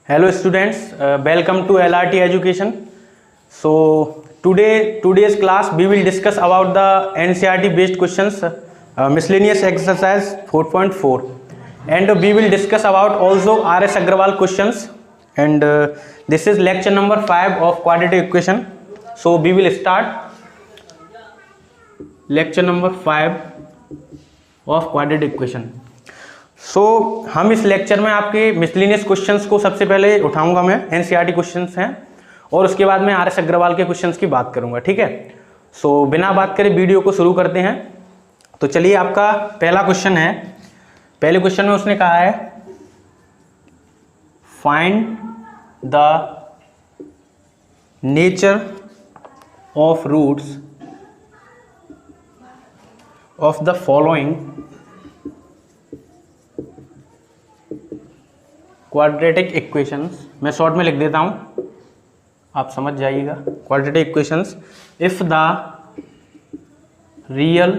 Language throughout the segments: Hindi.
Hello students, welcome to LRT Education. So today's class we will discuss about the NCERT based questions, miscellaneous exercise 4.4, and we will discuss about also RS Agrawal questions, and this is lecture number 5 of quadratic equation. So we will start lecture number 5 of quadratic equation. हम इस लेक्चर में आपके मिसलिनियस क्वेश्चंस को सबसे पहले उठाऊंगा, मैं एनसीईआरटी क्वेश्चंस हैं, और उसके बाद मैं आरएस अग्रवाल के क्वेश्चंस की बात करूंगा, ठीक है। बिना बात करे वीडियो को शुरू करते हैं। तो चलिए, आपका पहला क्वेश्चन है। पहले क्वेश्चन में उसने कहा है find the nature of roots of the following quadratic equations. मैं शॉर्ट में लिख देता हूं, आप समझ जाइएगा। Quadratic equations if the real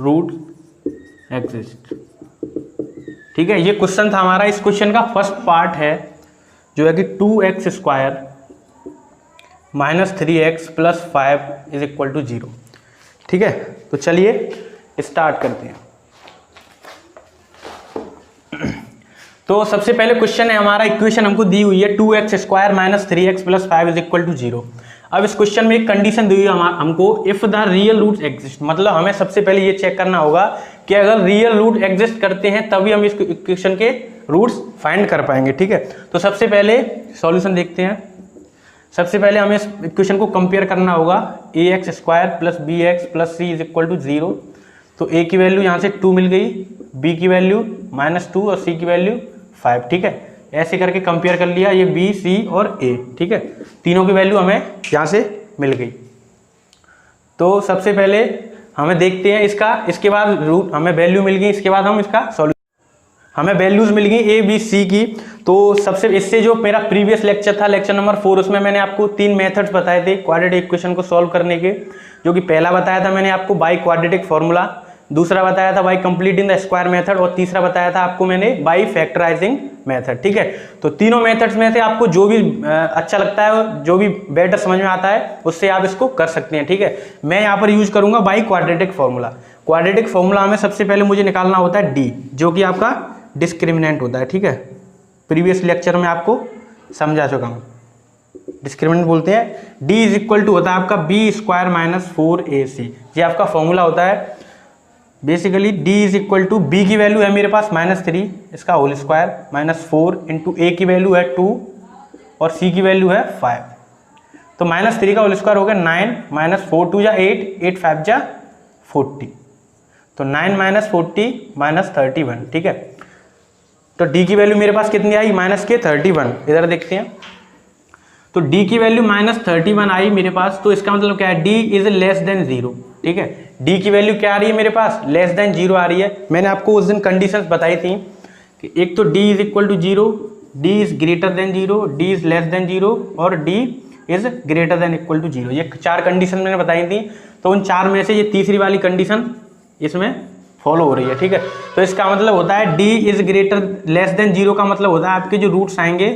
root exist, ठीक है। ये क्वेश्चन था हमारा। इस क्वेश्चन का फर्स्ट पार्ट है जो है कि 2x² - 3x + 5 = 0, ठीक है। तो चलिए स्टार्ट करते हैं। तो सबसे पहले क्वेश्चन है हमारा, इक्वेशन हमको दी हुई है 2x² - 3x + 5 = 0। अब इस क्वेश्चन में एक कंडीशन दी हुई है हमको, if the real root exist, मतलब हमें सबसे पहले ये चेक करना होगा कि अगर रियल रूट एग्जिस्ट करते हैं तभी हम इस इक्वेशन के रूट्स फाइंड कर पाएंगे, ठीक है। तो सबसे पहले सॉल्यूशन देखते हैं। सबसे पहले हमें इस इक्वेशन को कंपेयर करना होगा। ax² + bx + c = 0। तो a की वैल्यू यहाँ से 2 मिल गई, b की वैल्यू -2 और c की वैल्यू 5, ठीक है। ऐसे करके कंपेयर कर लिया, ये b, c और a, ठीक है। तीनों की वैल्यू हमें यहाँ से मिल गई। तो सबसे पहले हमें देखते हैं इसके बाद रूट हमें वैल्यू मिल गई। इसके बाद हम इसका सॉल्यूशन, हमें वैल्यूज मिल गई a, b, c की। तो सबसे इससे जो मेरा प्रीवियस लेक्चर था, लेक्चर नंबर 4, उसमें मैंने आपको 3 मेथड्स बताए थे क्वाड्रेटिक इक्वेशन को सॉल्व करने के। जो कि पहला बताया था मैंने आपको बाई क्वाड्रेटिक फॉर्मूला, दूसरा बताया था by completing the square method, और तीसरा बताया था आपको मैंने बाई फैक्टराइजिंग मेथड, ठीक है। तो तीनों मेथड्स में से आपको जो भी अच्छा लगता है, जो भी बेटर समझ में आता है, उससे आप इसको कर सकते हैं, ठीक है। मैं यहाँ पर यूज करूंगा by quadratic formula. Quadratic formula में सबसे पहले मुझे निकालना होता है डी, जो कि आपका डिस्क्रिमिनेंट होता है, ठीक है। प्रीवियस लेक्चर में आपको समझा चुका हूँ, डिस्क्रिमिनेंट बोलते हैं। डी = होता है आपका b² - 4ac। ये आपका फॉर्मूला होता है। बेसिकली d = b की वैल्यू है मेरे पास -3, इसका होल स्क्वायर, -4 × a की वैल्यू है 2 और c की वैल्यू है 5। तो -3 का होल स्क्वायर हो गया 9, -4 × 2 = 8, 8 × 5 = 40। तो 9 - 40 - 31, ठीक है। तो d की वैल्यू मेरे पास कितनी आई? -31। इधर देखते हैं। तो d की वैल्यू -31 आई मेरे पास। तो इसका मतलब क्या है? d > 0, ठीक है। d की वैल्यू क्या आ रही है मेरे पास? <0 आ रही है। मैंने आपको उस दिन कंडीशंस बताई थी कि एक तो d = 0, d > 0, d < 0 और d > 0। ये 4 कंडीशन मैंने बताई थी। तो उन 4 में से ये तीसरी वाली कंडीशन इसमें फॉलो हो रही है, ठीक है। तो इसका मतलब होता है d < 0 का मतलब होता है आपके जो रूट्स आएंगे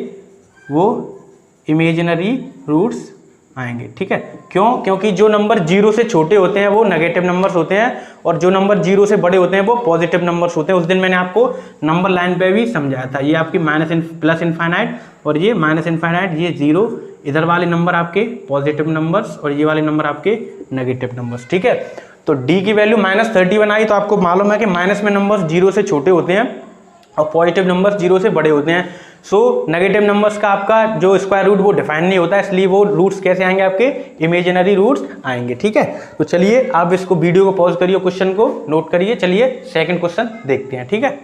वो इमेजिनरी रूट्स आएंगे, ठीक है। क्यों? क्योंकि जो नंबर 0 से छोटे होते हैं वो नेगेटिव नंबर्स होते हैं, और जो नंबर 0 से बड़े होते हैं वो पॉजिटिव नंबर्स होते हैं। उस दिन मैंने आपको नंबर लाइन पे भी समझाया था। ये आपकी +∞ और ये -∞, ये 0। इधर वाले नंबर आपके पॉजिटिव नंबर्स और ये वाले नंबर आपके नेगेटिव नंबर्स, ठीक है। तो d की वैल्यू -31 आई। तो आपको मालूम है कि माइनस में नंबर्स 0 से छोटे होते हैं और पॉजिटिव नंबर्स 0 से बड़े होते हैं। नेगेटिव नंबर्स का आपका जो स्क्वायर रूट वो डिफाइन नहीं होता है, इसलिए वो रूट्स कैसे आएंगे? आपके इमेजिनरी रूट्स आएंगे, ठीक है। तो चलिए आप इसको वीडियो को पॉज करिए, क्वेश्चन को नोट करिए। चलिए सेकंड क्वेश्चन देखते हैं, ठीक है।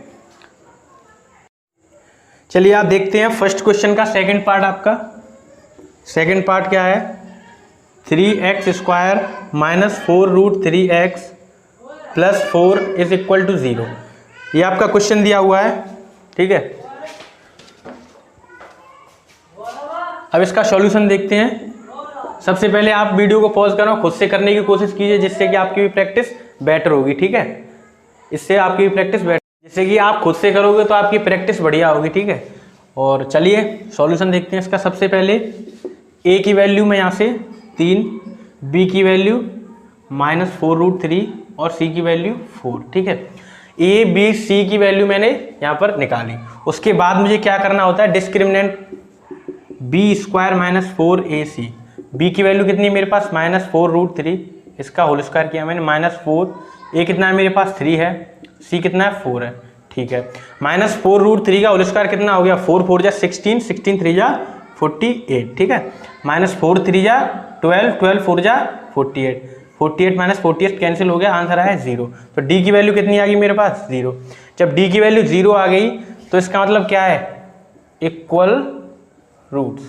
चलिए आप देखते हैं फर्स्ट क्वेश्चन का सेकंड पार्ट। आपका सेकंड पार्ट क्या है? 3x² - 4√3x + 4 = 0। ये आपका क्वेश्चन दिया हुआ है, ठीक है। अब इसका सॉल्यूशन देखते हैं। सबसे पहले आप वीडियो को पॉज करो, खुद से करने की कोशिश कीजिए, जिससे कि आपकी भी प्रैक्टिस बेटर होगी, ठीक है। इससे आपकी भी प्रैक्टिस बेटर, जैसे कि आप खुद से करोगे तो आपकी प्रैक्टिस बढ़िया होगी, ठीक है। और चलिए सॉल्यूशन देखते हैं इसका। सबसे पहले a की वैल्यू मैं यहाँ से 3, b की वैल्यू -4√3 और c की वैल्यू 4। ठीक है, a b c की वैल्यू मैंने यहाँ पर निकाली। उसके बाद मुझे क्या करना होता है, डिस्क्रिमिनेंट b² -4ac। b की वैल्यू कितनी है मेरे पास -4√3, इसका होल स्क्वायर किया मैंने -4। a कितना है मेरे पास 3 है, c कितना है 4 है। ठीक है, -4√3 का होल स्क्वायर कितना हो गया, 4 4 जा 16, 16 3 जा 48। ठीक है, -4 3 जा 12, 12 4 जा 48, 48 -48 कैंसिल हो गया, आंसर आया 0। तो d की वैल्यू कितनी आ गई मेरे पास 0। जब d की वैल्यू 0 आ गई तो इसका मतलब क्या है, इक्वल रूट्स।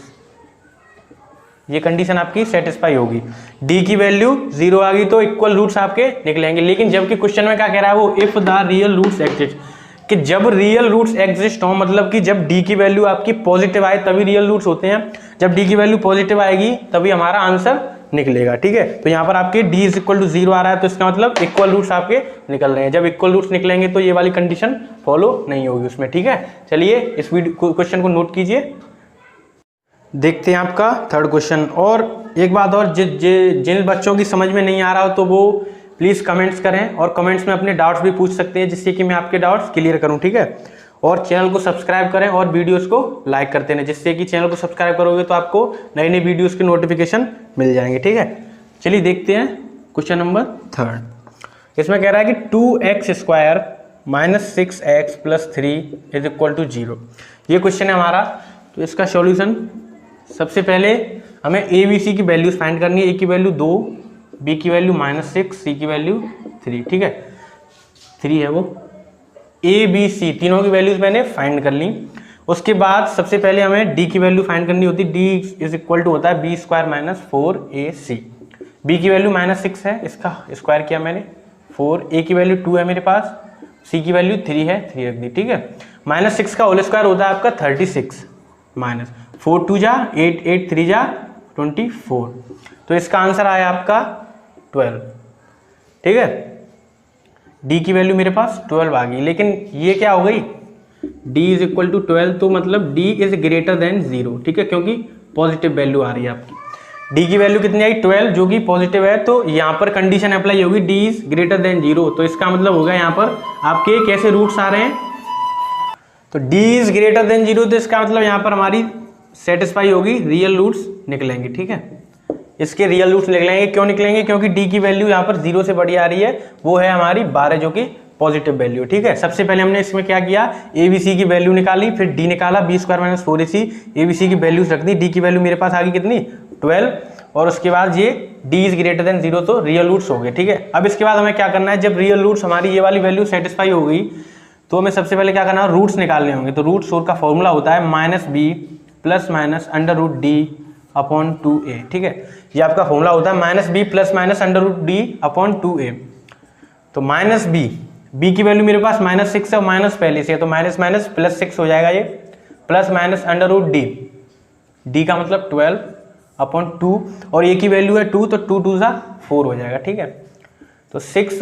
ये कंडीशन आपकी सेटिस्फाई होगी। d की वैल्यू 0 आ गई तो इक्वल रूट्स आपके निकलेंगे। लेकिन जबकि क्वेश्चन में क्या कह रहा है वो, if the real roots exist, कि जब रियल रूट्स एग्जिस्ट हो, मतलब कि जब d की वैल्यू आपकी पॉजिटिव आए तभी रियल रूट्स होते हैं। जब d की वैल्यू पॉजिटिव आएगी तभी हमारा आंसर निकलेगा। ठीक है, तो यहाँ पर आपके d = 0 आ रहा है तो इसका मतलब इक्वल रूट्स आपके निकल रहे हैं। जब इक्वल रूट्स निकलेंगे तो ये वाली कंडीशन फॉलो नहीं होगी उसमें। ठीक है, चलिए इस वीडियो क्वेश्चन को नोट कीजिए। देखते हैं आपका थर्ड क्वेश्चन। और एक बात और, जिन बच्चों की समझ में नहीं आ रहा हो तो वो प्लीज़ कमेंट्स करें, और कमेंट्स में अपने डाउट्स भी पूछ सकते हैं जिससे कि मैं आपके डाउट्स क्लियर करूं। ठीक है, और चैनल को सब्सक्राइब करें और वीडियोस को लाइक करते रहें, जिससे कि चैनल को सब्सक्राइब करोगे तो आपको नई नई वीडियोस के नोटिफिकेशन मिल जाएंगे। ठीक है, चलिए देखते हैं क्वेश्चन नंबर थर्ड। इसमें कह रहा है कि 2x² - 6x + 3 = 0। ये क्वेश्चन है हमारा। तो इसका सॉल्यूशन, सबसे पहले हमें a b c की वैल्यूज फाइंड करनी है। a की वैल्यू 2, b की वैल्यू -6, c की वैल्यू 3। ठीक है, 3 है वो। a b c तीनों की वैल्यूज मैंने फाइंड कर ली। उसके बाद सबसे पहले हमें d की वैल्यू फाइंड करनी होती है। d = होता है b² - 4ac। b की वैल्यू -6 है, इसका स्क्वायर किया मैंने 4। a की वैल्यू 2 है मेरे पास, c की वैल्यू 3 है, 3 रख दी। ठीक है, -6 का होल स्क्वायर होता है आपका 36, -4 2 जा 8, 8 3 जा 24। तो इसका आंसर आया आपका 12। ठीक है, d की वैल्यू मेरे पास 12 आ गई। लेकिन ये क्या हो गई, d = 12, तो मतलब d > 0। ठीक है, क्योंकि पॉजिटिव वैल्यू आ रही है आपकी। d की वैल्यू कितनी आई 12, जो कि पॉजिटिव है, तो यहाँ पर कंडीशन अप्लाई होगी d > 0। तो इसका मतलब होगा यहाँ पर आपके कैसे रूट्स आ रहे हैं, तो d > 0, तो इसका मतलब यहाँ पर हमारी सेटिस्फाई होगी, रियल रूट्स निकलेंगे। ठीक है, इसके रियल रूट्स निकलेंगे। क्यों निकलेंगे, क्योंकि d की वैल्यू यहाँ पर 0 से बड़ी आ रही है, वो है हमारी 12, जो कि पॉजिटिव वैल्यू। ठीक है, सबसे पहले हमने इसमें क्या किया, a b c की वैल्यू निकाली, फिर d निकाला, b² - 4ac, a b c की वैल्यूज रख दी। d की वैल्यू मेरे पास आ गई कितनी 12, और उसके बाद ये d > 0, तो रियल रूट्स हो गए। ठीक है, अब इसके बाद हमें क्या करना है, जब रियल रूट्स हमारी ये वाली वैल्यू सेटिस्फाई हो गई तो हमें सबसे पहले क्या करना है, रूट्स निकालने होंगे। तो रूट सोर्स का फॉर्मूला होता है -b ± √d/2a। ठीक है, ये आपका फॉर्मूला होता है -b ± √d/2a। तो -b की वैल्यू मेरे पास -6 है, और माइनस पहले से है, तो +6 हो जाएगा ये, प्लस माइनस √d, d का मतलब 12/2, और a की वैल्यू है 2, तो 2 2 सा 4 हो जाएगा। ठीक है, तो 6 ±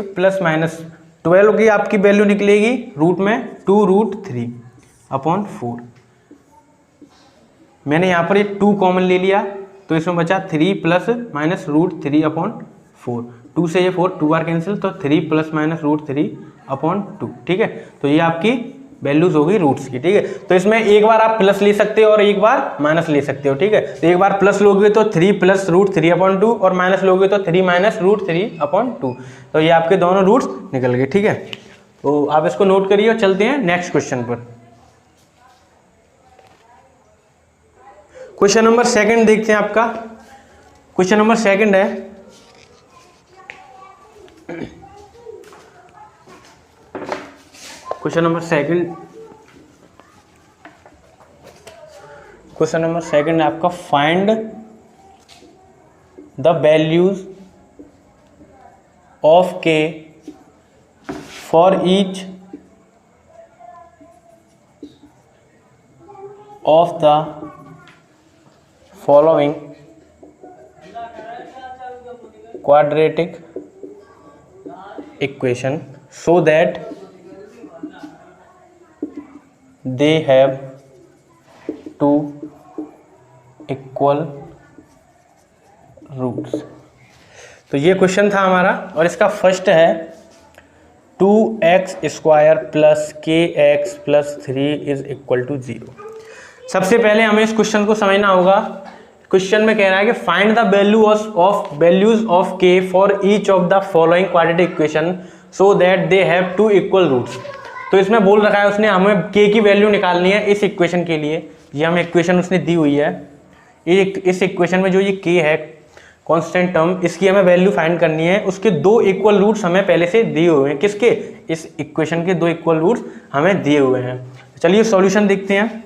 12 की आपकी वैल्यू निकलेगी रूट में 2√3/4। मैंने यहाँ पर ये 2 कॉमन ले लिया, तो इसमें बचा 3 ± √3/4। 2 से ये 4 2 बार कैंसिल, तो 3 ± √3/2। ठीक है, तो ये आपकी वैल्यूज होगी रूट्स की। ठीक है, तो इसमें एक बार आप प्लस ले सकते हो और एक बार माइनस ले सकते हो। ठीक है, तो एक बार प्लस लोगे तो 3 + √3/2, और माइनस लोगे तो 3 - √3/2। तो ये आपके दोनों रूट्स निकल गए। ठीक है, तो आप इसको नोट करिए और चलते हैं नेक्स्ट क्वेश्चन पर। क्वेश्चन नंबर सेकंड देखते हैं आपका। क्वेश्चन नंबर सेकंड है, क्वेश्चन नंबर सेकंड है आपका, find the values of k for each of the following quadratic equation so that they have 2 equal roots. तो ये क्वेश्चन था हमारा और इसका फर्स्ट है 2x square plus k x plus 3 is equal to 0। सबसे पहले हमें इस क्वेश्चन को समझना होगा। क्वेश्चन में कह रहा है कि find the values of k for each of the following quadratic equation so that they have 2 equal roots. तो इसमें बोल रखा है उसने हमें के की वैल्यू निकालनी है इस इक्वेशन के लिए। ये हमें इक्वेशन उसने दी हुई है। इस इक्वेशन में जो ये के है कांस्टेंट टर्म, इसकी हमें वैल्यू फाइंड करनी है। उसके 2 इक्वल रूट्स हमें पहले से दिए हुए हैं। किसके? इस इक्वेशन के 2 इक्वल रूट्स हमें दिए हुए हैं। चलिए सॉल्यूशन देखते हैं।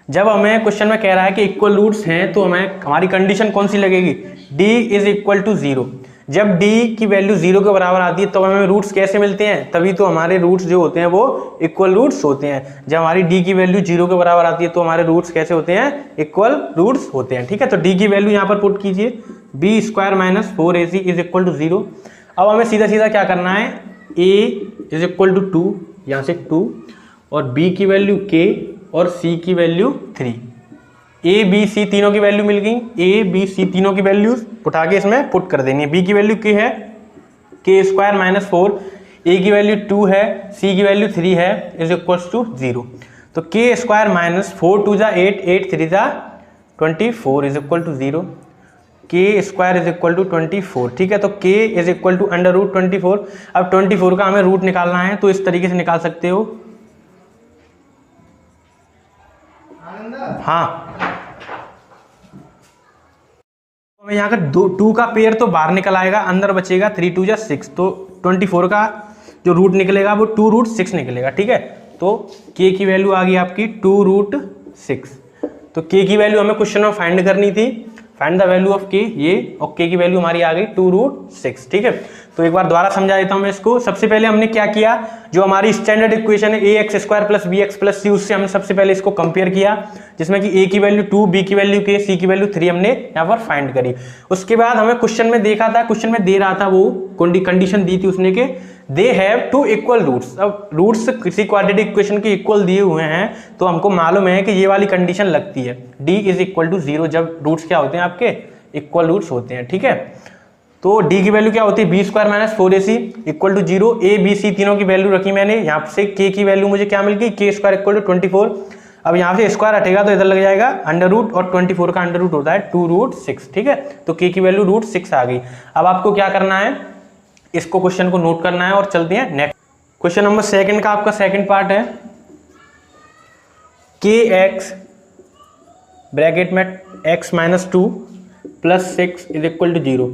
जब हमें क्वेश्चन में कह रहा है कि इक्वल रूट्स हैं तो हमें हमारी कंडीशन कौन सी लगेगी? d is equal to 0। जब d की वैल्यू 0 के बराबर आती है तो हमें रूट्स कैसे मिलते हैं? तभी तो हमारे रूट्स जो होते हैं वो इक्वल रूट्स होते हैं। जब हमारी d की वैल्यू 0 के बराबर आती है तो हमारे रूट्स कैसे होते हैं? इक्वल रूट्स होते हैं। ठीक है, तो d की वैल्यू यहाँ पर पुट कीजिए, b square minus 4ac is equal to 0। अब हमें सीधा सीधा क्या करना है? a इज इक्वल टू 2, यहाँ से 2, और b की वैल्यू k और c की वैल्यू 3। a b c तीनों की वैल्यू मिल गई। a b c तीनों की वैल्यूज उठा के इसमें पुट कर देनी है। b की वैल्यू k है k स्क्वायर माइनस 4, a की वैल्यू 2 है, c की वैल्यू 3 है, इज इक्वल्स टू 0। तो k स्क्वायर माइनस 4 2 जा 8, 8 3 जा 24 is equal to 0। k square is equal to 24। ठीक है, तो k is equal to under root 24। अब 24 का हमें रूट निकालना है तो इस तरीके से निकाल सकते हो। हाँ, यहाँ का 2 का पेयर तो बाहर निकल आएगा, अंदर बचेगा 3 2 जा 6। तो 24 का जो रूट निकलेगा वो 2 रूट 6 निकलेगा। ठीक है, तो k की वैल्यू आ गई आपकी 2 रूट 6। तो k की वैल्यू हमें क्वेश्चन में फाइंड करनी थी। Find the value of k, ये, और k की वैल्यू हमारी आ गई 2 रूट 6। ठीक है, तो एक बार दोबारा समझा देता हूं मैं इसको। सबसे पहले हमने क्या किया? जो हमारी स्टैंडर्ड इक्वेशन है ax square plus bx plus c, उससे हमने सबसे पहले इसको कंपेयर किया, जिसमें कि a की वैल्यू 2, b की वैल्यू k, c की वैल्यू 3 हमने यहाँ पर फाइंड करी। उसके बाद हमें क्वेश्चन में देखा था, क्वेश्चन में दे रहा था, वो कंडीशन दी थी उसने के दे हैव 2 इक्वल रूट्स। अब रूट्स किसी क्वाड्रेटिक इक्वेशन के इक्वल दिए हुए हैं तो हमको मालूम है कि ये वाली कंडीशन लगती है, d इज इक्वल टू 0, जब रूट्स क्या होते हैं आपके? इक्वल रूट्स होते हैं। ठीक है, तो d की वैल्यू क्या होती है? b square minus 4ac equal to 0। a b c तीनों की वैल्यू रखी मैंने। यहाँ से k की वैल्यू मुझे क्या मिल गई? k square equal to 24। अब यहाँ से स्क्वायर हटेगा तो इधर लग जाएगा अंडर रूट, और 24 का अंडर रूट होता है 2 रूट 6। ठीक है, तो k की वैल्यू रूट 6 आ गई। अब आपको क्या करना है? इसको क्वेश्चन को नोट करना है और चलते हैं नेक्स्ट। क्वेश्चन नंबर 2 का आपका सेकंड पार्ट है kx ब्रैकेट में x minus 2 plus 6 is equal to 0।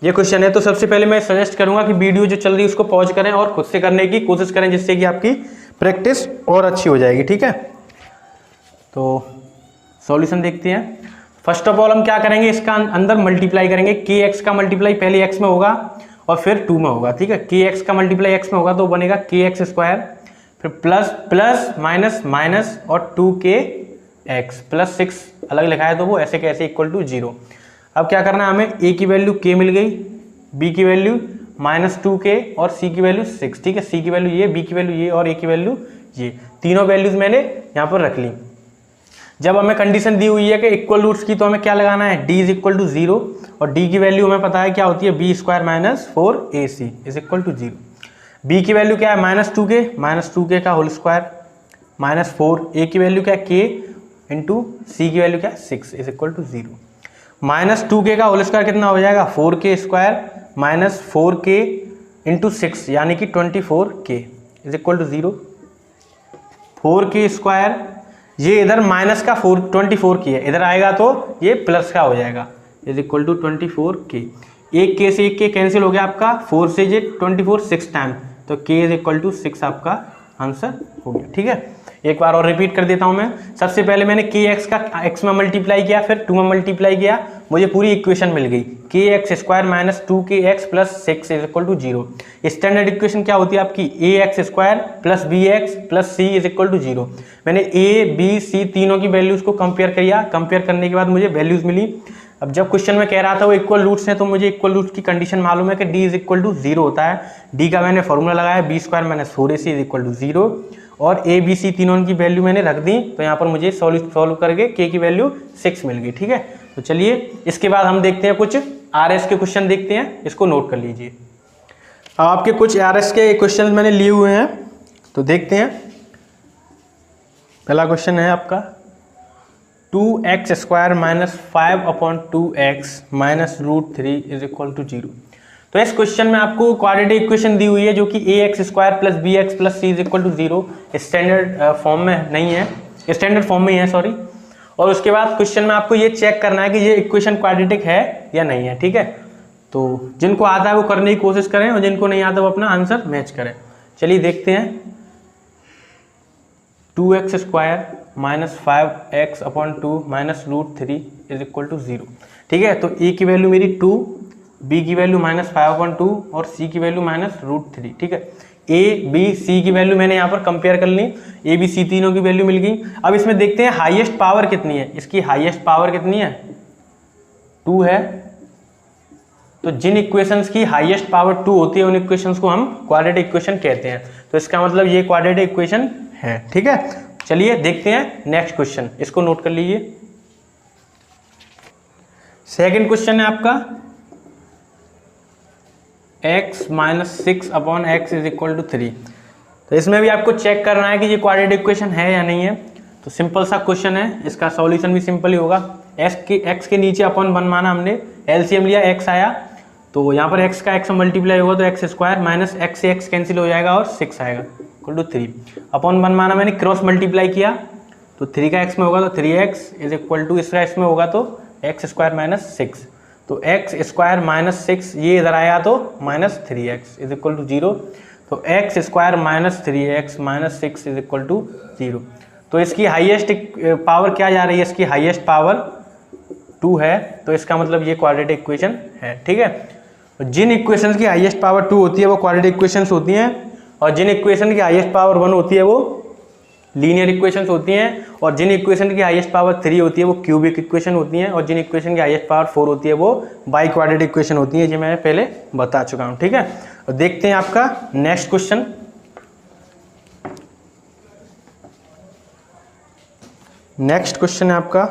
ये क्वेश्चन है। तो सबसे पहले मैं सजेस्ट करूंगा कि वीडियो जो चल रही है उसको पॉज करें और खुद से करने की कोशिश करें, जिससे कि आपकी प्रैक्टिस और अच्छी हो जाएगी। ठीक है, तो सॉल्यूशन देखते हैं। फर्स्ट ऑफ ऑल हम क्या करेंगे? इसका अंदर मल्टीप्लाई करेंगे। kx का मल्टीप्लाई पहले x में होगा और फिर 2 में होगा। ठीक है, kx का मल्टीप्लाई x में होगा तो बनेगा kx स्क्वायर, फिर प्लस प्लस माइनस माइनस और 2kx प्लस 6 अलग लिखा है तो वो ऐसे कैसे इक्वल टू 0। अब क्या करना है हमें? a की वैल्यू k मिल गई, b की वैल्यू माइनस 2k और c की वैल्यू 6। ठीक है, c की वैल्यू ये, b की वैल्यू ये और a की वैल्यू ये, तीनों वैल्यूज मैंने यहाँ पर रख ली। जब हमें कंडीशन दी हुई है कि इक्वल रूट्स की, तो हमें क्या लगाना है? d इज इक्वल टू 0 और d की वैल्यू हमें पता है क्या होती है? b square minus 4ac is equal to 0। b की वैल्यू क्या है? माइनस 2k का होल स्क्वायर माइनस 4, a की वैल्यू क्या है? k इंटू c की वैल्यू क्या है? 6 is equal to 0। Minus 2k का होल स्क्वायर कितना हो जाएगा? 4k square minus 4k into 6 यानी कि 24k is equal to 0। 4k square, ये इधर माइनस का 24k है, इधर आएगा तो ये प्लस का हो जाएगा, इज इक्वल टू 24k। एक k से एक k कैंसिल हो गया आपका, 4 से ये 24 6 टाइम, तो k इज इक्वल टू 6 आपका आंसर हो गया। ठीक है, एक बार और रिपीट कर देता हूं मैं। सबसे पहले मैंने kx का x में मल्टीप्लाई किया, फिर 2 में मल्टीप्लाई किया, मुझे पूरी इक्वेशन मिल गई kx square minus 2kx plus 6 is equal to 0। Standard equation क्या होती है आपकी? ax square plus bx plus c is equal to 0। मैंने a b c तीनों की वैल्यूज को कंपेयर किया, कंपेयर करने के बाद मुझे वैल्यूज मिली। अब जब क्वेश्चन में कह रहा था वो इक्वल रूट्स हैं, तो मुझे इक्वल रूट्स की कंडीशन मालूम है कि d इज इक्वल टू 0 होता है। d का मैंने फॉर्मूला लगाया b square minus 4ac is equal to 0, और ए बी सी तीनों की वैल्यू मैंने रख दी, तो यहाँ पर मुझे सॉल्व करके के की वैल्यू 6 मिल गई। ठीक है, तो चलिए इसके बाद हम देखते हैं कुछ आरएस के क्वेश्चन देखते हैं, इसको नोट कर लीजिए। अब आपके कुछ आरएस के क्वेश्चन मैंने लिए हुए हैं, तो देखते हैं। पहला क्वेश्चन है आपका 2x² minus 5/2x minus √3 is equal to 0। तो इस क्वेश्चन में आपको क्वाड्रेटिक इक्वेशन दी हुई है जो कि ax² plus bx plus c is equal to 0 standard form में नहीं है, स्टैंडर्ड फॉर्म में ही है, सॉरी। और उसके बाद क्वेश्चन में आपको ये चेक करना है कि ये इक्वेशन क्वाड्रेटिक है या नहीं है। ठीक है, तो जिनको आता है वो करने की कोशिश करें और जिनको नहीं आता वो अपना आंसर मैच करें। चलिए देखते हैं। 2x² minus 5x/2 minus √3 is equal to 0। ठीक है, तो a की वैल्यू मेरी 2, b की वैल्यू माइनस 5/2 और c की वैल्यू माइनस √3। ठीक है, a b c की वैल्यू मैंने यहाँ पर कंपेयर कर ली, a b c तीनों की वैल्यू मिल गई। अब इसमें देखते हैं हाईएस्ट पावर कितनी है। इसकी हाईएस्ट पावर कितनी है? 2 है। तो जिन इक्वेशंस की हाईएस्ट पावर 2 होती है उन इक्वेशंस को हम क्वाड्रेटिक इक्वेशन कहते हैं। तो इसका मतलब ये क्वाड्रेटिक इक्वेशन है। ठीक है, चलिए देखते हैं नेक्स्ट क्वेश्चन, इसको नोट कर लीजिए। सेकंड क्वेश्चन है आपका x minus 6/x is equal to 3। तो इसमें भी आपको चेक करना है कि ये क्वाड्रेटिक इक्वेशन है या नहीं है। तो सिंपल सा क्वेश्चन है, इसका सॉल्यूशन भी सिंपल ही होगा। x के नीचे अपन 1 माना हमने, एलसीएम लिया, x आया, तो यहाँ पर x का x में मल्टीप्लाई होगा तो x² माइनस x से x कैंसिल हो जाएगा और 6 आएगा इक्वल टू 3। अपन 1 माना मैंने क्रॉस मल्टीप्लाई किया तो 3 का x में होगा तो 3x इज इक्वल टू इसका x में होगा तो x² माइनस 6। तो x² माइनस 6 ये इधर आया तो minus 3x is equal to 0। तो x² minus 3x minus 6 is equal to 0। तो इसकी हाईएस्ट पावर क्या जा रही है? इसकी हाईएस्ट पावर 2 है, तो इसका मतलब ये क्वाड्रेटिक इक्वेशन है। ठीक है, जिन इक्वेशंस की हाईएस्ट पावर 2 होती है वो क्वाड्रेटिक इक्वेशंस होती हैं, और जिन इक्वेशन की हाईएस्ट पावर 1 होती है वो लीनियर इक्वेशंस होती हैं, और जिन इक्वेशन की हाईएस्ट पावर 3 होती है वो क्यूबिक इक्वेशन होती हैं, और जिन इक्वेशन की हाईएस्ट पावर 4 होती है वो बाई क्वाड्रेटिक इक्वेशन होती है, जो मैं पहले बता चुका हूँ। ठीक है, और देखते हैं आपका नेक्स्ट क्वेश्चन। नेक्स्ट क्वेश्चन है आपका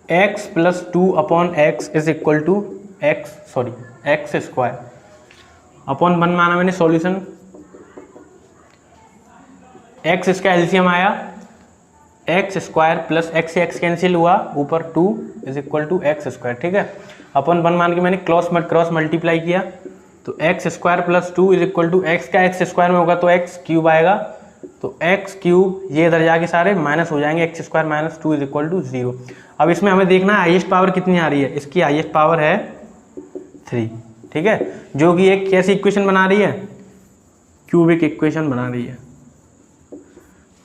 x plus 2/x is equal to x² upon 1 माना मैंने सॉल्यूशन। x इसका एलसीएम आया, x² प्लस x से x कैंसिल हुआ, ऊपर 2 इज इक्वल टू x²। ठीक है, अपन 1 मान के मैंने क्रॉस मल्टीप्लाई किया तो x² plus 2 is equal to x का x² में होगा तो x³ आएगा, तो x³ ये इधर जाके सारे माइनस हो जाएंगे, x² minus 2 is equal to 0। अब इसमें हमें देखना है हाईएस्ट पावर कितनी आ रही है। इसकी हाईएस्ट पावर है 3। ठीक है, जो कि एक कैसी इक्वेशन बना रही है? क्यूबिक इक्वेशन बना रही है।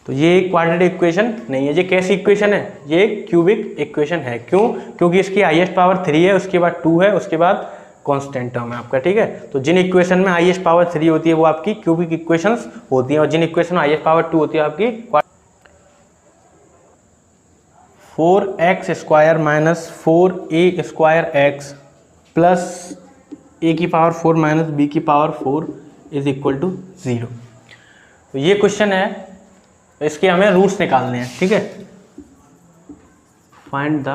तो ये क्वाड्रेटिक इक्वेशन नहीं है। ये कैसी इक्वेशन है? ये क्यूबिक इक्वेशन है। क्यों? क्योंकि इसकी हाईएस्ट पावर 3 है, उसके बाद 2 है, उसके बाद कांस्टेंट टर्म है आपका। ठीक है, तो जिन इक्वेशन में हाईएस्ट पावर 3 होती है वो आपकी क्यूबिक इक्वेशंस होती हैं, और जिन इक्वेशन में हाईएस्ट पावर 2 होती है आपकी 4x² minus 4a² plus a की पावर 4 माइनस b की पावर 4 इज इक्वल टू 0। तो ये क्वेश्चन है, इसके हमें रूट्स निकालने हैं। ठीक है, फाइंड द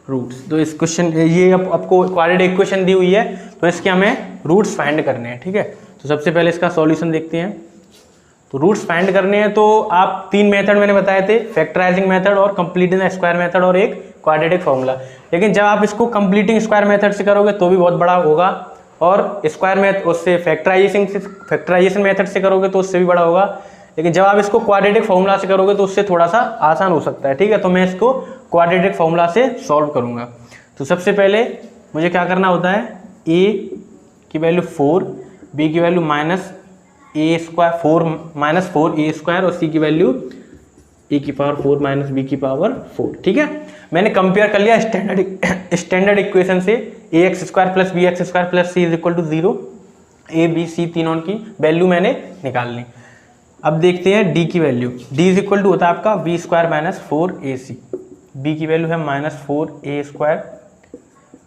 रूट्स। तो इस क्वेश्चन ये आपको क्वाड्रेटिक इक्वेशन दी हुई है, तो इसके हमें रूट्स फाइंड करने हैं। ठीक है, तो सबसे पहले इसका सॉल्यूशन देखते हैं। तो रूट्स फाइंड करने हैं तो आप 3 मेथड मैंने बताए थे, फैक्टराइजिंग मेथड और कंप्लीटिंग स्क्वायर मेथड और एक क्वाड्रेटिक फॉर्मूला। लेकिन जब आप इसको कंप्लीटिंग स्क्वायर मेथड से करोगे तो भी बहुत बड़ा होगा, और स्क्वायर मेथड उससे फैक्टराइजेशन मेथड से करोगे तो उससे भी बड़ा होगा। लेकिन जब आप इसको क्वाड्रेटिक फॉर्मूला से करोगे तो उससे थोड़ा सा आसान हो सकता है। ठीक है, तो मैं इसको क्वाड्रेटिक फॉर्मूला से सॉल्व करूंगा। तो सबसे पहले मुझे क्या करना होता है? a की वैल्यू 4, b की वैल्यू माइनस a² और c की वैल्यू a की पावर 4 माइनस b की पावर 4। ठीक है, मैंने कंपेयर कर लिया स्टैंडर्ड इक्वेशन से, ax² plus bx² plus c is equal to 0। a b c तीनों की वैल्यू मैंने निकाल ली। अब देखते हैं d की value. d is equal to होता है आपका b² माइनस 4ac, b की वैल्यू है माइनस 4a²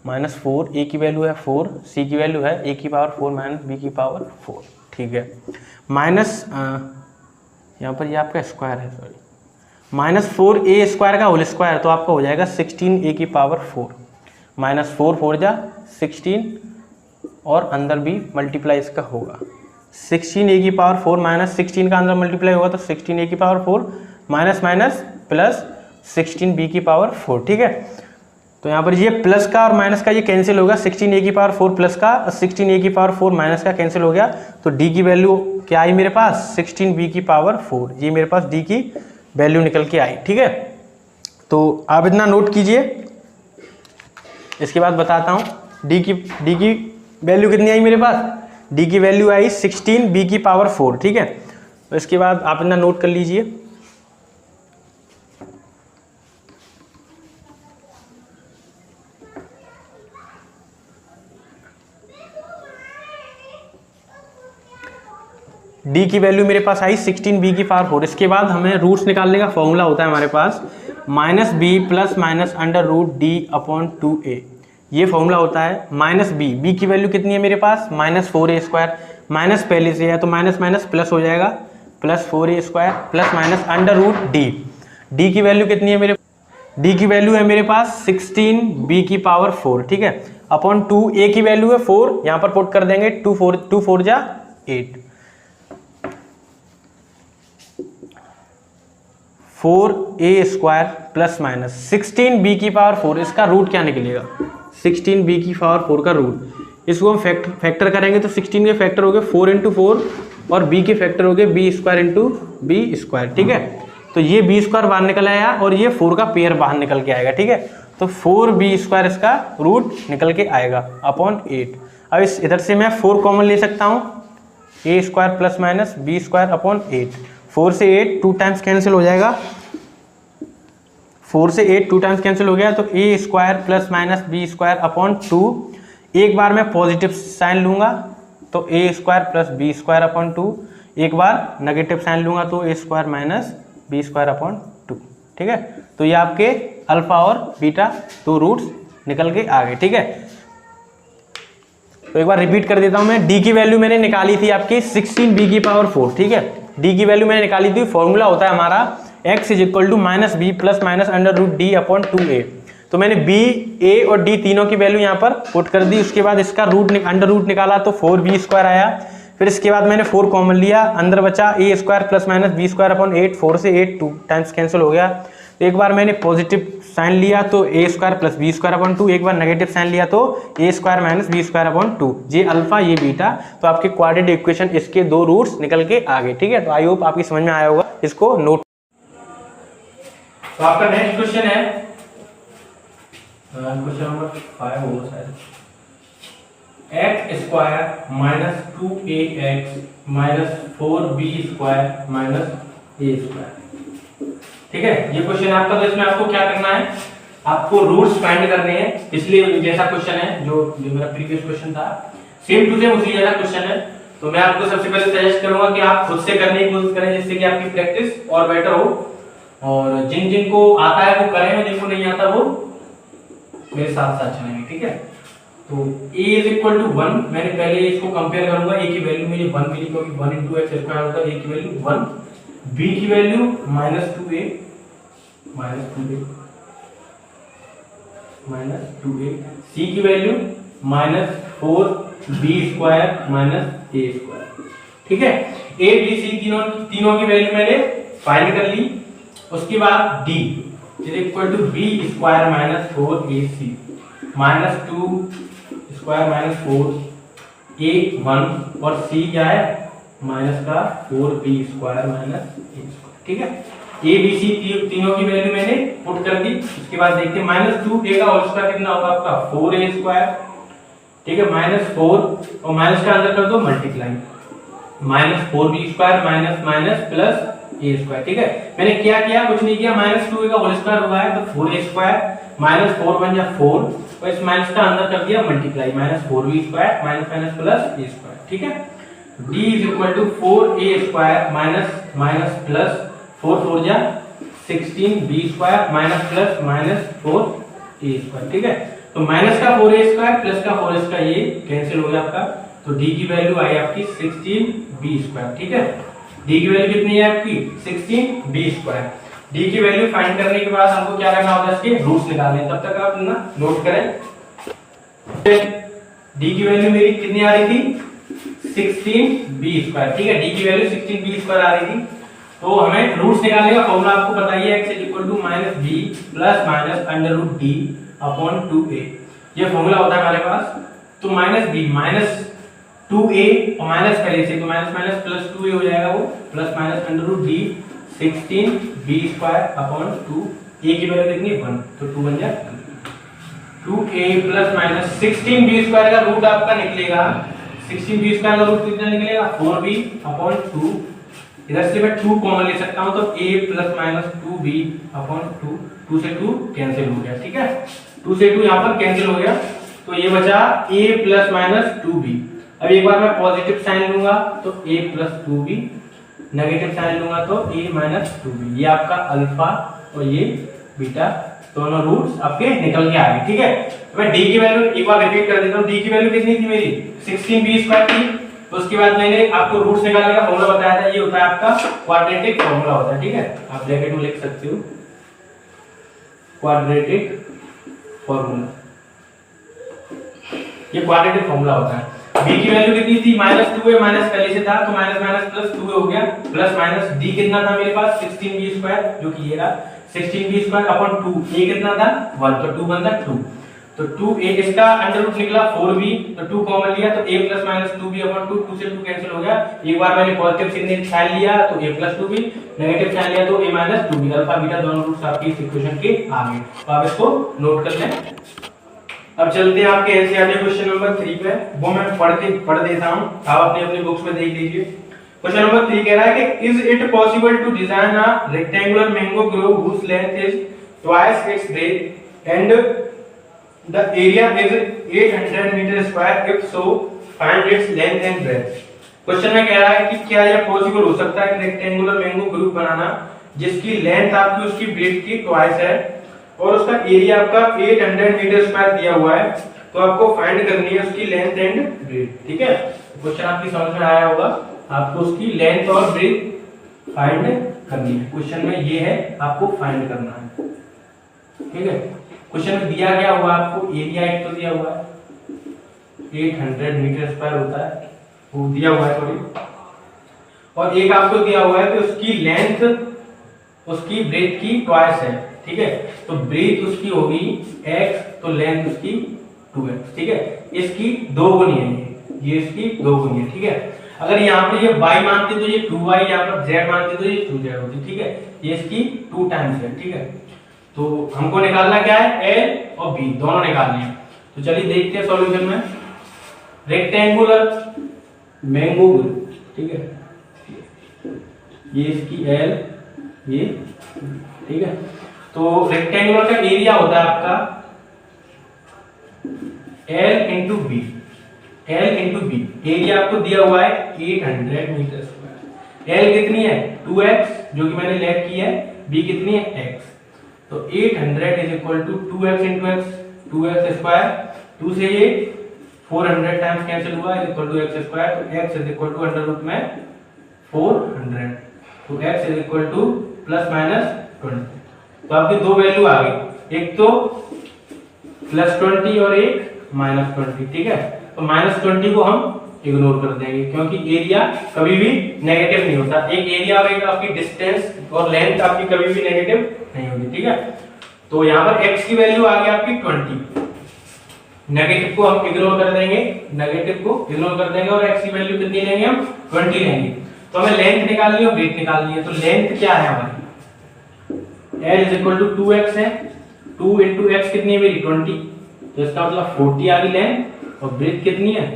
-4, ए की वैल्यू है 4, सी की वैल्यू है ए की पावर 4 माइनस बी की पावर 4, ठीक है। माइनस यहाँ पर ये आपका स्क्वायर है, सॉरी, -4a² का होल स्क्वायर, तो आपका हो जाएगा 16a की पावर 4, -4 4 जा 16, और अंदर भी मल्टीप्लाई इसका होगा 16a की पावर 4 माइनस 16 का अंदर मल्टीप्लाई होगा तो 16a की power 4 minus minus plus 16b की पावर 4, ठीक है। तो यहाँ पर ये प्लस का और माइनस का ये कैंसिल होगा, 16a की पावर 4 प्लस का और 16a की पावर 4 माइनस का कैंसिल हो गया, तो d की वैल्यू क्या आई मेरे पास, 16b की पावर 4, ये मेरे पास d की वैल्यू निकल के आई, ठीक है। तो आप इतना नोट कीजिए, इसके बाद बताता हूँ d की वैल्यू कितनी आई मेरे पास, d की वैल्यू आई 16b की पावर 4, ठीक है। तो इसके बाद आप इतना नोट कर लीजिए, d की वैल्यू मेरे पास आई 16b की पावर 4। इसके बाद हमें रूट्स निकालने का फॉर्मूला होता है हमारे पास -b प्लस माइनस √d/2a, ये फॉर्मूला होता है। -b की वैल्यू कितनी है मेरे पास, -4a², माइनस पहले से है तो माइनस माइनस प्लस हो जाएगा, +4a² plus minus √d। d की वैल्यू कितनी है मेरे, d की वैल्यू है मेरे पास 16b की पावर 4, ठीक है, अपॉन 2, a की वैल्यू है 4, यहाँ पर पुट कर देंगे 2 4 जा 8, 4a² प्लस माइनस 16b की पावर 4, इसका रूट क्या निकलेगा, 16b की पावर 4 का रूट, इसको हम फैक्टर करेंगे तो 16 के फैक्टर हो गए 4 × 4 और b के फैक्टर हो गए b² × b², ठीक है। तो ये b² बाहर निकल आया और ये 4 का पेयर बाहर निकल के आएगा, ठीक है। तो 4b² इसका रूट निकल के आएगा अपॉन 8। अब इस इधर से मैं 4 कॉमन ले सकता हूँ, a² plus minus b² upon 8, 4 से 8 2 टाइम्स कैंसिल हो जाएगा, 4 से 8 2 टाइम्स कैंसिल हो गया, तो a² plus minus b² upon 2, एक बार मैं पॉजिटिव साइन लूंगा तो a² प्लस b² अपॉन 2, एक बार नेगेटिव साइन लूंगा तो a² माइनस b² अपॉन 2, ठीक है। तो ये आपके अल्फा और बीटा दो रूट्स निकल के आ गए, ठीक है। तो एक बार रिपीट कर देता हूं मैं, d की वैल्यू मैंने निकाली थी आपकी 16b की पावर 4, ठीक है। d की वैल्यू मैंने निकाली थी, फॉर्मूला होता है हमारा x = -b plus minus √d/2a। तो मैंने b, a और d तीनों की वैल्यू यहाँ पर पुट कर दी, उसके बाद इसका अंडर रूट निकाला तो 4b² आया, फिर इसके बाद मैंने 4 कॉमन लिया, अंदर बचा a² plus minus b² upon 8, 4 से 8 2 टाइम्स कैंसिल हो गया, तो एक बार मैंने पॉजिटिव साइन लिया तो a² प्लस b² अपॉन 2, एक बार नेगेटिव साइन लिया तो a² माइनस b² अपॉन 2, ये अल्फा ये बीटा। तो आपके क्वाड्रेटिक इक्वेशन इसके दो रूट्स निकल के आ गए, ठीक है। तो आई होप आपकी समझ में आया होगा, इसको नोट। तो आपका नेक्स्ट क्वेश्चन है क्वेश्चन नंबर 5 होगा शायद, x² minus 2ax minus 4b² minus a², ठीक है। ये क्वेश्चन आपका, तो इसमें आपको क्या करना है, आपको रूट्स फाइंड करने हैं, इसलिए जैसा क्वेश्चन है जो मेरा प्रीवियस क्वेश्चन था सेम टू सेम उसी जैसा क्वेश्चन है। तो मैं आपको सबसे पहले सजेस्ट करूंगा कि आप खुद से करने की कोशिश करें, जिससे कि आपकी प्रैक्टिस और बेटर हो, और जिनको आता है वो करें और जिनको नहीं आता वो मेरे साथ साथ चलेंगे, ठीक है। तो a = 1, मैंने पहले इसको कंपेयर करूंगा, a की वैल्यू मुझे 1 मिली क्योंकि 1 × x² होता है, a की वैल्यू 1, b की वैल्यू -2a c की वैल्यू -4b² माइनस a², ठीक है। a b c तीनों की वैल्यू मैंने फाइंड कर ली, उसके बाद d = b² minus 4ac minus 2² minus 4a1 और c क्या है माइनस का 4b² माइनस a², ठीक है। a b c तीनों की वैल्यू मैंने पुट कर दी, उसके बाद देखते हैं -2a का होल स्क्वायर कितना होगा आपका 4a², ठीक है, -4 और माइनस का अंदर कर दो multiply, -4b² minus minus plus a², ठीक है। मैंने क्या किया, कुछ नहीं किया, -2a का होल स्क्वायर हुआ है तो 4a² माइनस 4 बन जा 4 और इस माइनस का अंदर कर दिया multiply, -4b² minus minus plus a², ठीक है। d = 4a² minus minus plus 4 4 जा 16b² minus plus minus 4a², ठीक है। तो माइनस का 4a² प्लस का 4a² ये कैंसिल हो गया आपका, तो d की वैल्यू आई आपकी 16b²। ठीक है, d की वैल्यू कितनी है आपकी 16b²। d की वैल्यू फाइंड करने के बाद हमको क्या करना होता है, इसके रूट्स निकालने। तब तक आप ना नोट करें, d की वैल्यू मेरी कितनी आ रही थी 16b²। ठीक है, d की वैल्यू 16b² आ रही थी। तो हमें रूट्स निकालने का फॉर्मूला आपको पता ही है, x = -b plus minus √d upon 2a। ये फॉर्मूला होता है हमारे पास। तो -b -2a और माइनस पहले से, तो माइनस माइनस प्लस 2a हो जाएगा, वो plus minus √d 16b² upon 2। a की वैल्यू कितनी 1, तो 2 बन जाएगा 2a प्लस माइनस 16b² का रूट आपका निकलेगा, 16b² का रूट कितना निकलेगा 4b अपॉन 2। इधर से मैं 2 कॉमन ले सकता हूं, तो a plus minus 2b upon 2। 2 से 2 कैंसिल हो गया। ठीक है, 2 से 2 यहाँ पर कैंसिल हो गया, तो ये बचा a प्लस माइनस 2b। अब एक बार मैं पॉजिटिव साइन लूंगा तो a plus 2b, negative sign लूंगा तो a माइनस 2b। ये आपका अल्फा और ये बीटा दोनों रूट्स आपके निकल के आ गए। ठीक है, मैं d की वैल्यू एक बार रिपीट कर देता हूं। d की वैल्यू कितनी थी मेरी 16b² थी। तो उसके बाद मैंने आपको रूट्स निकालने का फॉर्मूला बताया था, ये होता है आपका क्वाड्रेटिक फॉर्मूला होता है। ठीक है, आप ब्रैकेट में लिख सकते हो क्वाड्रेटिक फॉर्मूला, ये क्वाड्रेटिक फॉर्मूला होता है। b की वैल्यू कितनी थी -2a, माइनस पहले से था तो माइनस माइनस प्लस 2a हो गया, प्लस माइनस d कितना था मेरे पास 16b² जो कि ये रहा 16b² अपॉन 2। a कितना था 1, तो 2 बनता 2। तो 2a इसका अंडर रूट निकला 4b, तो 2 कॉमन लिया तो a plus minus 2b upon 2। 2 से 2 कैंसिल हो गया। एक बार मैंने पॉजिटिव साइन लिया तो a plus 2b, negative sign लिया तो a minus 2b। Alpha beta दोनों रूट्स आपके इस इक्वेशन के आ गए। तो आप इसको नोट कर लें। अब चलते हैं आपके एनसीईआरटी क्वेश्चन नंबर 3 पे, वो मैं पढ़ देता हूं, आप अपनी अपनी बुक्स में देख लीजिए। क्वेश्चन नंबर 3 कह रहा है कि is it possible to design a rectangular mango grove whose length is twice its breadth and the area is 800 metre square, if so find its length and breadth. Question में कह रहा है कि क्या यह पॉसिबल हो सकता है रेक्टेंगुलर मैंगो ग्रोव बनाना जिसकी लेंथ आपकी उसकी ब्रेथ की ट्वाइस है और उसका एरिया आपका 800 मीटर स्क्वायर दिया हुआ है, तो आपको फाइंड करनी है उसकी लेंथ एंड ब्रेथ। ठीक है, क्वेश्चन आपकी समझ में आया होगा, आपको उसकी लेंथ और ब्रेथ फाइंड करनी है। क्वेश्चन में ये है, आपको फाइंड करना है। ठीक है, क्वेश्चन में दिया गया हुआ आपको एरिया एक तो दिया हुआ है 800 मीटर स्क्वायर होता है, वो दिया हुआ है सॉरी, और एक आपको दिया हुआ है कि उसकी लेंथ उसकी ब्रेथ की ट्वाइस है। ठीक है, तो ब्रेथ उसकी होगी x, तो लेंथ उसकी 2x। ठीक है, इसकी 2 गुनी है, ये इसकी 2 गुनी है। ठीक है, अगर यहाँ पे ये y मानते तो ये 2y, यहाँ पर z मानते तो ये 2z होती। ठीक है, ये इसकी 2 टाइम्स है। ठीक है, तो हमको निकालना क्या है a और b दोनों निकालने हैं। तो चलिए देखते हैं सॉल्यूशन में। रेक्टेंगुलर मैंगो, ठीक है, ये इसकी l, ये ठीक है, तो रेक्टेंगुलर का एरिया होता है आपका L into b. L into b, area आपको दिया हुआ है 800 मीटर स्क्वायर। L कितनी है 2x जो कि मैंने लेट की है, b कितनी है x, तो 800 is equal to 2x into x, 2x square, 2 से ये 400 टाइम्स कैंसिल हुआ is equal to x square, तो x is equal to under root में 400, तो x is equal to plus minus 20। तो आपकी 2 वैल्यू आ गई, एक तो +20 और एक -20। ठीक है, तो -20 को हम इग्नोर कर देंगे क्योंकि एरिया कभी भी नेगेटिव नहीं होता। एक एरिया और एक आपकी डिस्टेंस और लेंथ आपकी कभी भी नेगेटिव नहीं होगी। ठीक है, तो यहाँ पर x की वैल्यू आ गई आपकी 20, नेगेटिव को हम इग्नोर कर देंगे, नेगेटिव को इग्नोर कर देंगे और x की वैल्यू कितनी लेंगे हम 20 लेंगे। तो हमें लेंथ निकालनी है और ब्रेथ निकालनी है। तो लेंथ क्या है हमारी L is equal to 2x है, 2 इंटू x कितनी है मेरी 20, तो इसका मतलब 40 आ गई लेंथ, और ब्रेथ कितनी है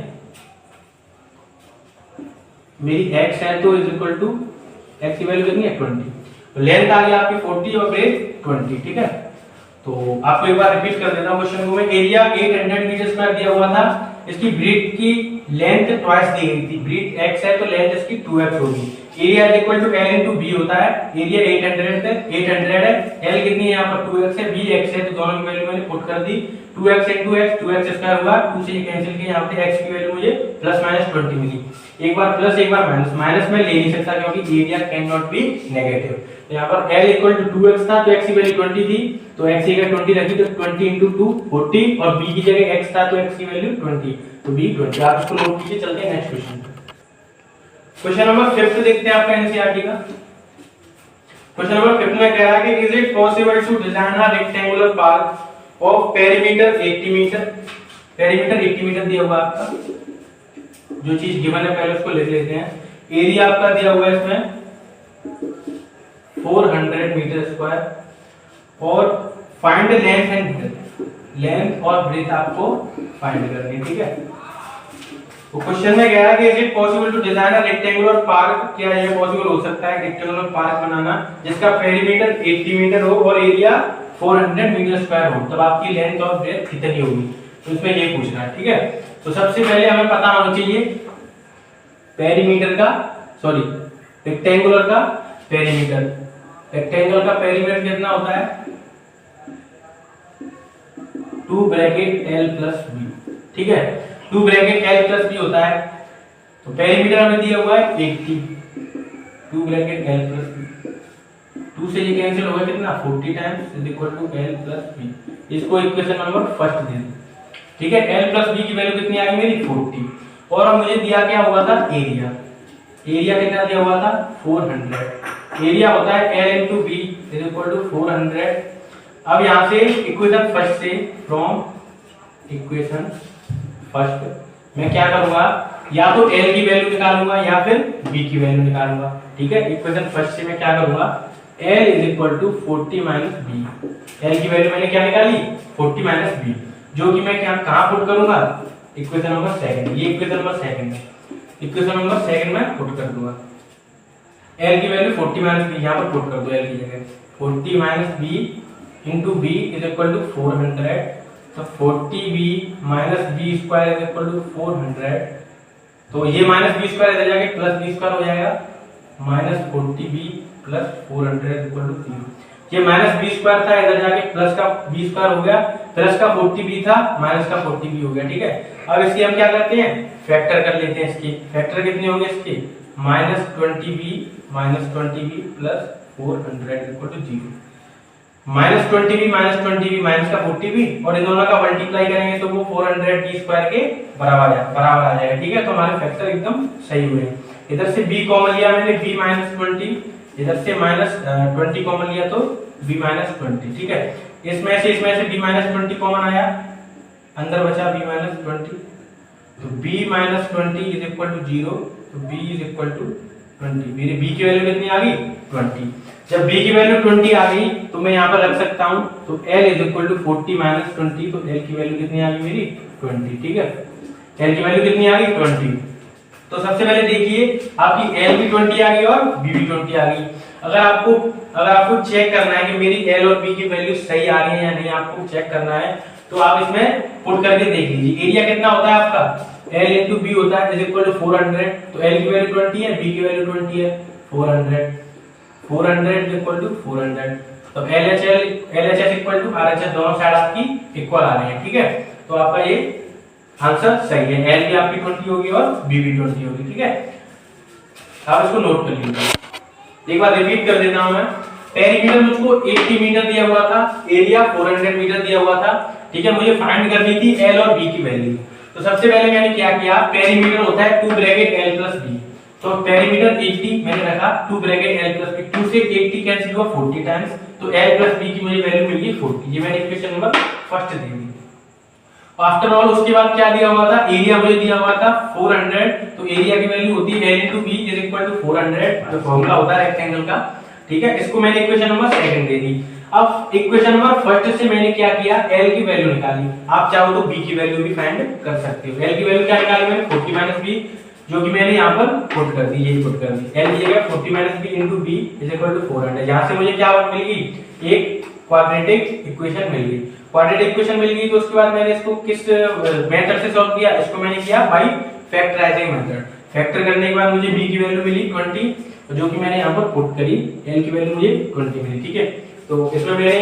मेरी x है, तो इज इक्वल टू x की वैल्यू कितनी है 20, तो लेंथ आ गई आपकी 40 और ब्रेथ 20। ठीक है, तो आपको एक बार रिपीट कर देता हूं क्वेश्चन को मैं। एरिया 800 मीटर स्क्वायर दिया हुआ था, इसकी ब्रेथ की लेंथ ट्वाइस दी गई थी, ब्रीथ x है तो लेंथ इसकी 2x होगी। Area is equal to l into b होता है, एरिया 800 है, l कितनी है यहाँ पर 2x है, b x है, तो दोनों की वैल्यू मैंने पुट कर दी। 2x into x, 2x square हुआ, 2 से ये कैंसिल किया, यहाँ पे x की वैल्यू मुझे प्लस माइनस 20 मिली। एक बार प्लस एक बार माइनस, माइनस में ले नहीं सकता क्योंकि area can not be negative. तो यहाँ पर l इक्वल टू 2x था तो x की वैल्यू 20 थी, तो x की जगह 20 रखी तो 20 इनटू 2 40, और b की जगह x था तो x की वैल्यू 20, तो b 20। आप इसको नोट कीजिए। चलते हैं नेक्स्ट क्वेश्चन पे। क्वेश्चन नंबर 5 देखते हैं आपका एनसीईआरटी का। क्वेश्चन नंबर 5 में कह रहा है कि is it possible to design a rectangular park of perimeter 80 metre. Perimeter 80 metre दिया हुआ आपका, जो चीज गिवन है पहले उसको लिख लेते हैं। एरिया आपका दिया हुआ है इसमें 400 मीटर स्क्वायर, और find length and breadth, length और ब्रेथ आपको फाइंड करनी है, ठीक है। तो क्वेश्चन में कह रहा है कि is it possible to design a rectangular park, क्या ये पॉसिबल हो सकता है रेक्टेंगुलर पार्क बनाना जिसका पेरीमीटर 80 मीटर हो और एरिया 400 मीटर स्क्वायर हो, तब आपकी लेंथ और ब्रेथ कितनी होगी, तो इसमें ये पूछना है, ठीक है। तो सबसे पहले हमें पता होना चाहिए पेरीमीटर का, सॉरी रेक्टेंगुलर का पेरीमीटर। रेक्टेंगल का पेरीमीटर कितना होता है 2 ब्रैकेट l प्लस b, ठीक है। 2 ब्रैकेट l प्लस b होता है, तो पेरीमीटर हमें दिया हुआ है 80, 2 ब्रैकेट l प्लस b, 2 से ये कैंसिल होगा कितना 40 times is equal to l plus b। इसको इक्वेशन नंबर फर्स्ट दे दें, ठीक है। l प्लस b की वैल्यू कितनी आ गई मेरी 40, और अब मुझे दिया क्या हुआ था एरिया, एरिया कितना दिया हुआ था 400। एरिया होता है l into b is equal to 400। अब यहाँ से इक्वेशन फर्स्ट से, फ्रॉम इक्वेशन फर्स्ट मैं क्या करूंगा, या तो l की वैल्यू निकालूंगा या फिर b की वैल्यू निकालूंगा, ठीक है। इक्वेशन फर्स्ट से मैं क्या करूंगा, l is equal to 40 minus b, l की वैल्यू मैंने क्या निकाली 40 माइनस b, जो कि मैं क्या कहाँ पुट करूंगा इक्वेशन नंबर सेकंड, ये इक्वेशन नंबर सेकंड है, इक्वेशन नंबर सेकंड में पुट कर दूंगा। l की वैल्यू 40 माइनस b यहाँ पर पुट कर दो, l की जगह 40 minus b into b is equal to 400, तो 40b minus b square is equal to 400, तो ये माइनस b स्क्वायर इधर जाके प्लस b स्क्वायर हो जाएगा, minus 40b plus 400 is equal to 0। ये माइनस b स्क्वायर था, इधर जाके प्लस का b स्क्वायर हो गया, प्लस का 40b था, माइनस का 40b हो गया, ठीक है। अब इसकी हम क्या करते हैं फैक्टर कर लेते हैं, इसकी फैक्टर कितने होंगे इसके minus 20b plus 400 equal to 0, minus 20b minus का 40b, और इन दोनों का मल्टीप्लाई करेंगे तो वो 400b स्क्वायर के बराबर आ जाएगा, ठीक है। तो हमारे फैक्टर एकदम सही हुए। इधर से b कॉमन लिया मैंने, b माइनस 20, इधर से माइनस 20 कॉमन लिया तो b माइनस 20, ठीक है। इसमें से b माइनस 20 कॉमन आया, अंदर बचा b माइनस 20, तो b minus 20 is equal to 0, तो b इज इक्वल टू 20। मेरी b की वैल्यू कितनी आ गई 20। जब b की वैल्यू 20 आ गई तो मैं यहाँ पर रख सकता हूँ, तो l is equal to 40 minus 20, तो l की वैल्यू कितनी आ गई मेरी 20, ठीक है। l की वैल्यू कितनी आ गई 20। तो सबसे पहले देखिए आपकी l भी 20 आ गई और b भी 20 आ गई। अगर आपको चेक करना है कि मेरी l और b की वैल्यू सही आ रही है या नहीं, आपको चेक करना है, तो आप इसमें पुट करके देख लीजिए। एरिया कितना होता है आपका l इंटू बी होता है इज इक्वल टू 400, तो l की वैल्यू 20 है, b की वैल्यू 20 है, 400 इज इक्वल टू 400, तो LHS इक्वल टू RHS दोनों साइड आपकी इक्वल आ रही है, ठीक है। तो आपका ये आंसर सही है, l भी आपकी 20 होगी और b भी 20 होगी, ठीक है। आप इसको नोट कर लीजिए। एक बार रिपीट कर देता हूं मैं, पेरीमीटर मुझको 80 मीटर दिया हुआ था, एरिया 400 मीटर दिया हुआ था, ठीक है। मुझे फाइंड करनी थी l और b की वैल्यू। तो सबसे पहले मैंने क्या किया, पेरीमीटर होता है 2 ब्रैकेट l प्लस b, तो पेरीमीटर 80 मैंने रखा 2 ब्रैकेट l प्लस b, 2 से 80 कैंसिल हुआ 40 टाइम्स, तो l प्लस b की मुझे वैल्यू मिल गई 40। ये मैंने इक्वेशन नंबर फर्स्ट दे दी। आफ्टर ऑल उसके बाद क्या दिया हुआ था, एरिया मुझे दिया हुआ था 400, तो एरिया की वैल्यू होती है l into b is equal to 400, जो फॉर्मूला होता है रेक्टेंगल का, ठीक है। इसको मैंने इक्वेशन नंबर सेकंड दे दी। अब इक्वेशन नंबर फर्स्ट से मैंने क्या किया, l की वैल्यू निकाली। आप चाहो तो b की वैल्यू भी फाइंड कर सकते हो। l की वैल्यू क्या निकाली मैंने 40 माइनस b, जो कि मैंने यहाँ पर पुट कर दी, यही पुट कर दी। l की जगह 40 minus b into b is equal to 400। यहाँ से मुझे क्या मिल गई, एक क्वाड्रेटिक इक्वेशन मिल गई। क्वाड्रेटिक इक्वेशन मिल गई तो उसके बाद मैंने इसको किस मेथड से सॉल्व किया, इसको मैंने किया बाय फैक्टराइजिंग मेथड। फैक्टर करने के बाद मुझे b की वैल्यू मिली 20, जो कि मैंने यहाँ पर पुट करी, l की वैल्यू मुझे 20 मिली। ठीक है, तो इसमें मैंने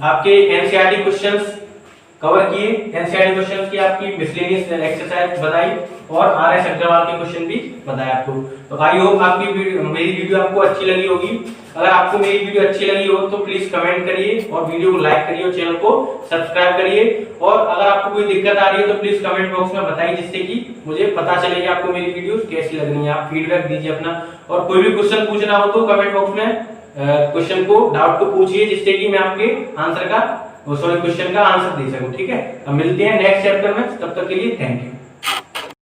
आपके एनसीईआरटी क्वेश्चंस कवर किए, एनसीईआरटी क्वेश्चंस की आपकी मिसलेनियस एक्सरसाइज बताई और आरएस अग्रवाल के क्वेश्चन भी बताए आपको। तो आई होप आपकी मेरी वीडियो आपको अच्छी लगी होगी। अगर आपको मेरी वीडियो अच्छी लगी हो तो प्लीज कमेंट करिए और वीडियो को लाइक करिए और चैनल को सब्सक्राइब करिए। और अगर आपको कोई दिक्कत आ रही है तो प्लीज कमेंट बॉक्स में बताइए, जिससे कि मुझे पता चले कि आपको मेरी वीडियो कैसी लग रही है। आप फीडबैक दीजिए अपना, और कोई भी क्वेश्चन पूछना हो तो कमेंट बॉक्स में क्वेश्चन को, डाउट को पूछिए, जिससे कि मैं आपके आंसर का क्वेश्चन का आंसर दे सकूं। ठीक है, अब मिलते हैं नेक्स्ट चैप्टर में, तब तक के लिए थैंक यू।